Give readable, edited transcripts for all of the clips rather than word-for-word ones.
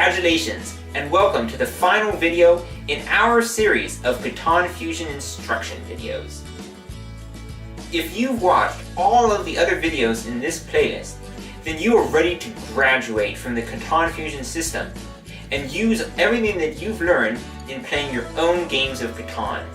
Congratulations and welcome to the final video in our series of CatanFusion instruction videos. If you've watched all of the other videos in this playlist, then you are ready to graduate from the CatanFusion system and use everything that you've learned in playing your own games of Catan.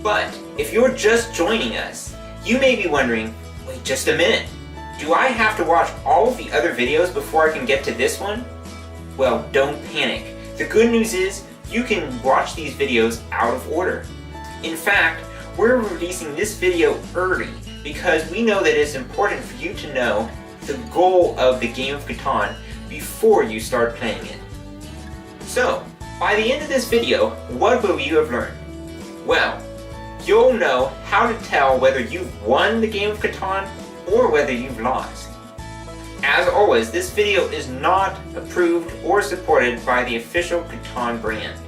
But if you're just joining us, you may be wondering, wait just a minute, do I have to watch all of the other videos before I can get to this one? Well, don't panic. The good news is you can watch these videos out of order. In fact, we're releasing this video early because we know that it's important for you to know the goal of the game of Catan before you start playing it. So, by the end of this video, what will you have learned? Well, you'll know how to tell whether you've won the game of Catan or whether you've lost. As always, this video is not approved or supported by the official Catan brand.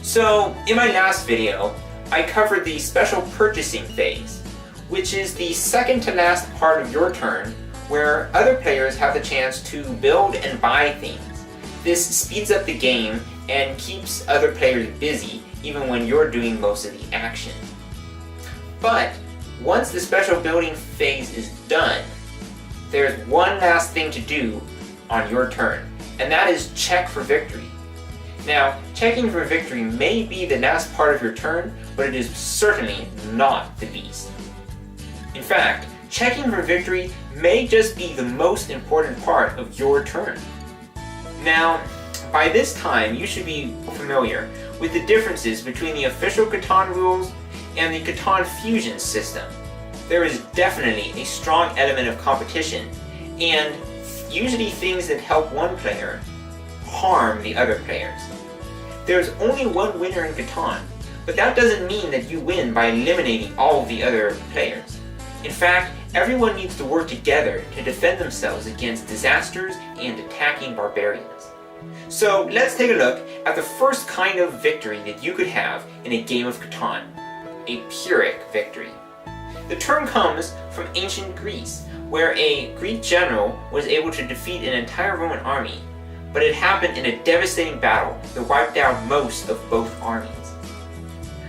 So, in my last video, I covered the special purchasing phase, which is the second to last part of your turn where other players have the chance to build and buy things. This speeds up the game and keeps other players busy even when you're doing most of the action. But once the special building phase is done, there's one last thing to do on your turn, and that is check for victory. Now, checking for victory may be the last part of your turn, but it is certainly not the least. In fact, checking for victory may just be the most important part of your turn. Now, by this time, you should be familiar with the differences between the official Catan rules and the CatanFusion system. There is definitely a strong element of competition, and usually things that help one player harm the other players. There's only one winner in Catan, but that doesn't mean that you win by eliminating all of the other players. In fact, everyone needs to work together to defend themselves against disasters and attacking barbarians. So let's take a look at the first kind of victory that you could have in a game of Catan, a Pyrrhic victory. The term comes from ancient Greece, where a Greek general was able to defeat an entire Roman army, but it happened in a devastating battle that wiped out most of both armies.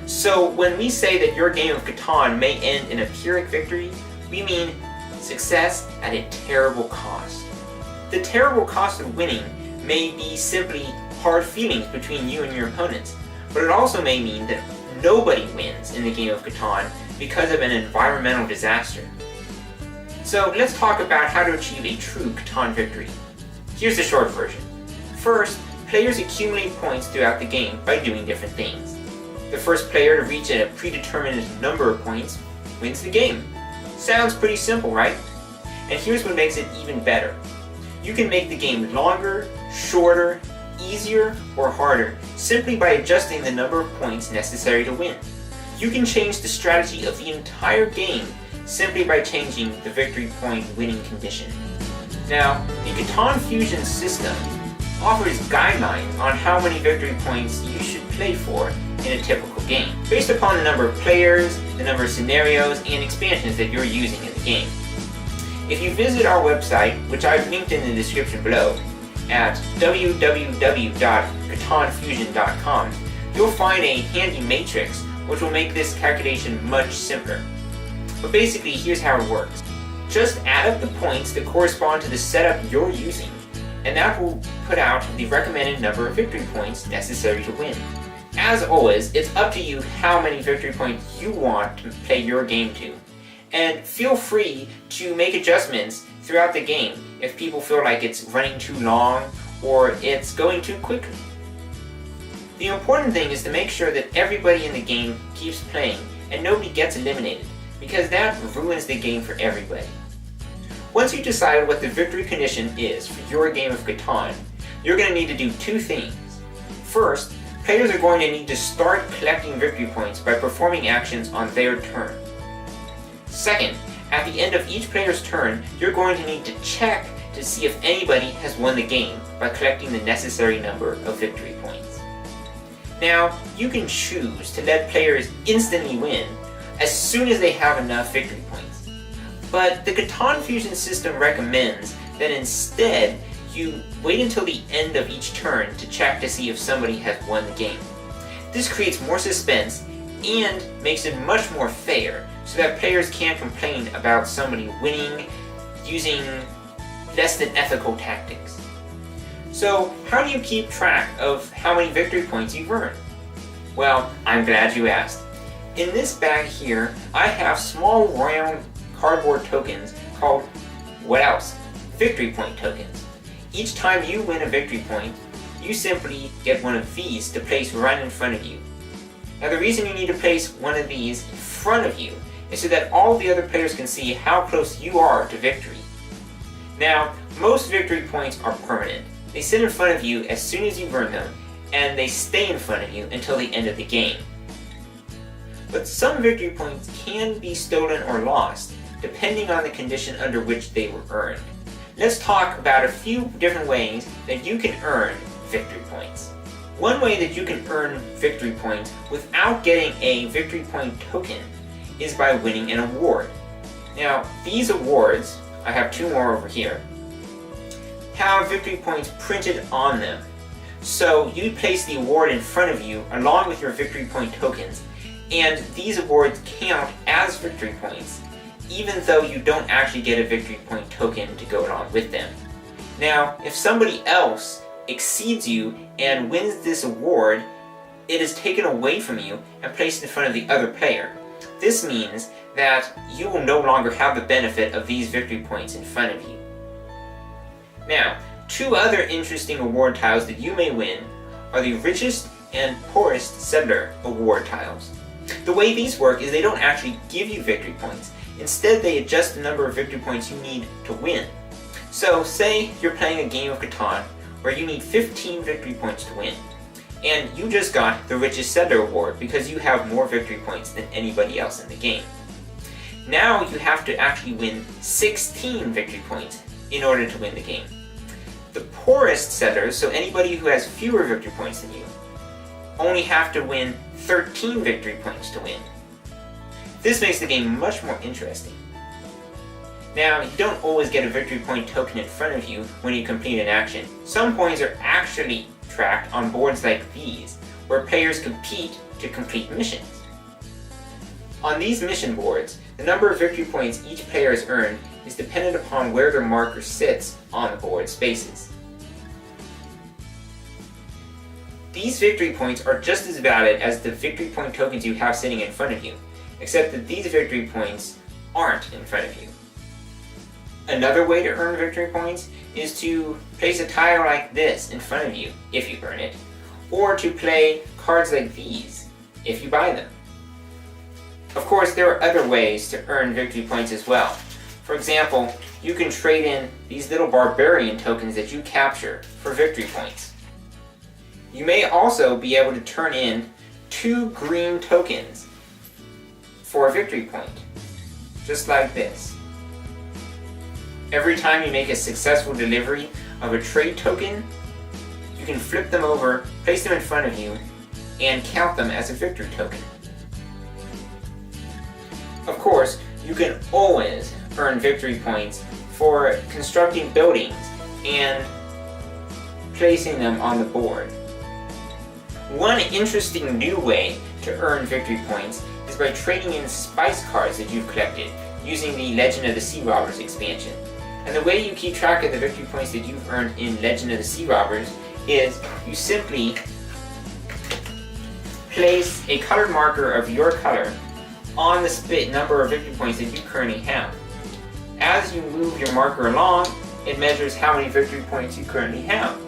So when we say that your game of Catan may end in a Pyrrhic victory, we mean success at a terrible cost. The terrible cost of winning may be simply hard feelings between you and your opponents, but it also may mean that nobody wins in the game of Catan because of an environmental disaster. So let's talk about how to achieve a true Catan victory. Here's the short version. First, players accumulate points throughout the game by doing different things. The first player to reach a predetermined number of points wins the game. Sounds pretty simple, right? And here's what makes it even better. You can make the game longer, shorter, easier, or harder simply by adjusting the number of points necessary to win. You can change the strategy of the entire game simply by changing the victory point winning condition. Now, the CatanFusion system offers guidelines on how many victory points you should play for in a typical game, based upon the number of players, the number of scenarios, and expansions that you're using in the game. If you visit our website, which I've linked in the description below, at www.catanfusion.com, you'll find a handy matrix which will make this calculation much simpler. But basically, here's how it works. Just add up the points that correspond to the setup you're using, and that will put out the recommended number of victory points necessary to win. As always, it's up to you how many victory points you want to play your game to, and feel free to make adjustments throughout the game if people feel like it's running too long or it's going too quickly. The important thing is to make sure that everybody in the game keeps playing and nobody gets eliminated, because that ruins the game for everybody. Once you decide what the victory condition is for your game of Catan, you're going to need to do two things. First, players are going to need to start collecting victory points by performing actions on their turn. Second, at the end of each player's turn, you're going to need to check to see if anybody has won the game by collecting the necessary number of victory points. Now, you can choose to let players instantly win as soon as they have enough victory points. But the CatanFusion system recommends that instead you wait until the end of each turn to check to see if somebody has won the game. This creates more suspense and makes it much more fair, so that players can't complain about somebody winning using less than ethical tactics. So, how do you keep track of how many victory points you've earned? Well, I'm glad you asked. In this bag here, I have small round cardboard tokens called, what else? Victory point tokens. Each time you win a victory point, you simply get one of these to place right in front of you. Now the reason you need to place one of these in front of you is so that all the other players can see how close you are to victory. Now, most victory points are permanent. They sit in front of you as soon as you've earned them, and they stay in front of you until the end of the game. But some victory points can be stolen or lost, depending on the condition under which they were earned. Let's talk about a few different ways that you can earn victory points. One way that you can earn victory points without getting a victory point token is by winning an award. Now, these awards, I have two more over here, have victory points printed on them. So you place the award in front of you along with your victory point tokens, and these awards count as victory points, even though you don't actually get a victory point token to go along with them. Now, if somebody else exceeds you and wins this award, it is taken away from you and placed in front of the other player. This means that you will no longer have the benefit of these victory points in front of you. Now, two other interesting award tiles that you may win are the richest and poorest settler award tiles. The way these work is they don't actually give you victory points. Instead, they adjust the number of victory points you need to win. So, say you're playing a game of Catan where you need 15 victory points to win, and you just got the richest settler award because you have more victory points than anybody else in the game. Now you have to actually win 16 victory points in order to win the game. The poorest settlers, so anybody who has fewer victory points than you, only have to win 13 victory points to win. This makes the game much more interesting. Now, you don't always get a victory point token in front of you when you complete an action. Some points are actually tracked on boards like these, where players compete to complete missions. On these mission boards, the number of victory points each player has earned is dependent upon where their marker sits on the board spaces. These victory points are just as valid as the victory point tokens you have sitting in front of you, except that these victory points aren't in front of you. Another way to earn victory points is to place a tile like this in front of you, if you earn it, or to play cards like these, if you buy them. Of course, there are other ways to earn victory points as well. For example, you can trade in these little barbarian tokens that you capture for victory points. You may also be able to turn in 2 green tokens for a victory point, just like this. Every time you make a successful delivery of a trade token, you can flip them over, place them in front of you, and count them as a victory token. Of course, you can always earn victory points for constructing buildings and placing them on the board. One interesting new way to earn victory points is by trading in spice cards that you've collected using the Legend of the Sea Robbers expansion. And the way you keep track of the victory points that you've earned in Legend of the Sea Robbers is you simply place a colored marker of your color on the number of victory points that you currently have. As you move your marker along, it measures how many victory points you currently have.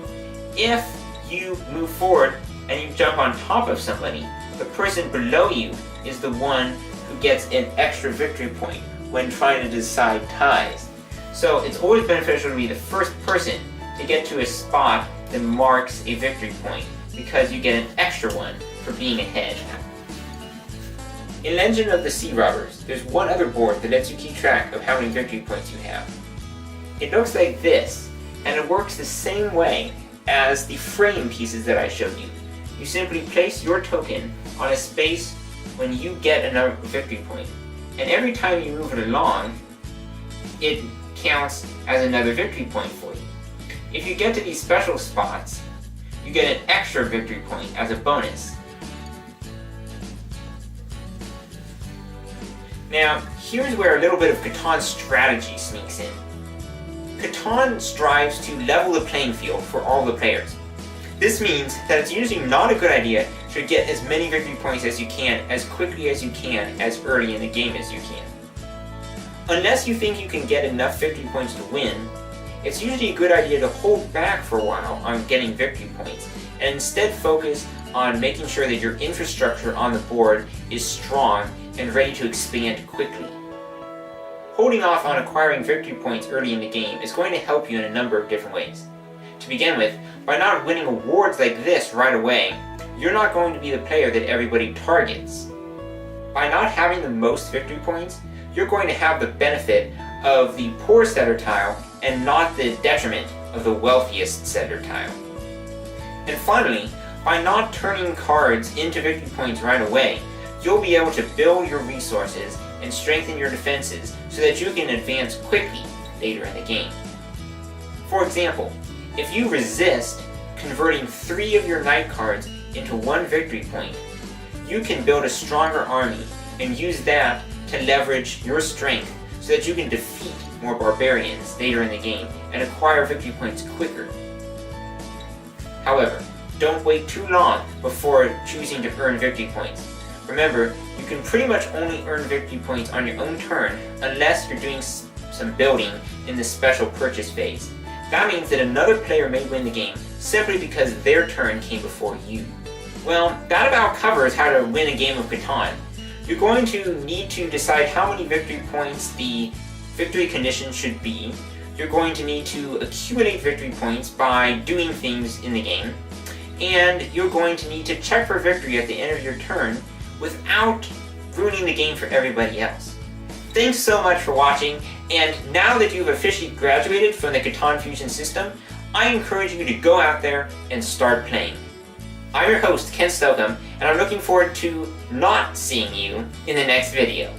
If you move forward and you jump on top of somebody, the person below you is the one who gets an extra victory point when trying to decide ties. So it's always beneficial to be the first person to get to a spot that marks a victory point, because you get an extra one for being ahead. In Legend of the Sea Robbers, there's one other board that lets you keep track of how many victory points you have. It looks like this, and it works the same way as the frame pieces that I showed you. You simply place your token on a space when you get another victory point, and every time you move it along, it counts as another victory point for you. If you get to these special spots, you get an extra victory point as a bonus. Now, here's where a little bit of Catan strategy sneaks in. Catan strives to level the playing field for all the players. This means that it's usually not a good idea to get as many victory points as you can, as quickly as you can, as early in the game as you can. Unless you think you can get enough victory points to win, it's usually a good idea to hold back for a while on getting victory points, and instead focus on making sure that your infrastructure on the board is strong and ready to expand quickly. Holding off on acquiring victory points early in the game is going to help you in a number of different ways. To begin with, by not winning awards like this right away, you're not going to be the player that everybody targets. By not having the most victory points, you're going to have the benefit of the poor setter tile and not the detriment of the wealthiest setter tile. And finally, by not turning cards into victory points right away, you'll be able to build your resources and strengthen your defenses so that you can advance quickly later in the game. For example, if you resist converting 3 of your knight cards into 1 victory point, you can build a stronger army and use that to leverage your strength so that you can defeat more barbarians later in the game and acquire victory points quicker. However, don't wait too long before choosing to earn victory points. Remember, you can pretty much only earn victory points on your own turn unless you're doing some building in the special purchase phase. That means that another player may win the game simply because their turn came before you. Well, that about covers how to win a game of Catan. You're going to need to decide how many victory points the victory condition should be. You're going to need to accumulate victory points by doing things in the game. And you're going to need to check for victory at the end of your turn without ruining the game for everybody else. Thanks so much for watching, and now that you've officially graduated from the CatanFusion system, I encourage you to go out there and start playing. I'm your host, Ken Stokeham, and I'm looking forward to not seeing you in the next video.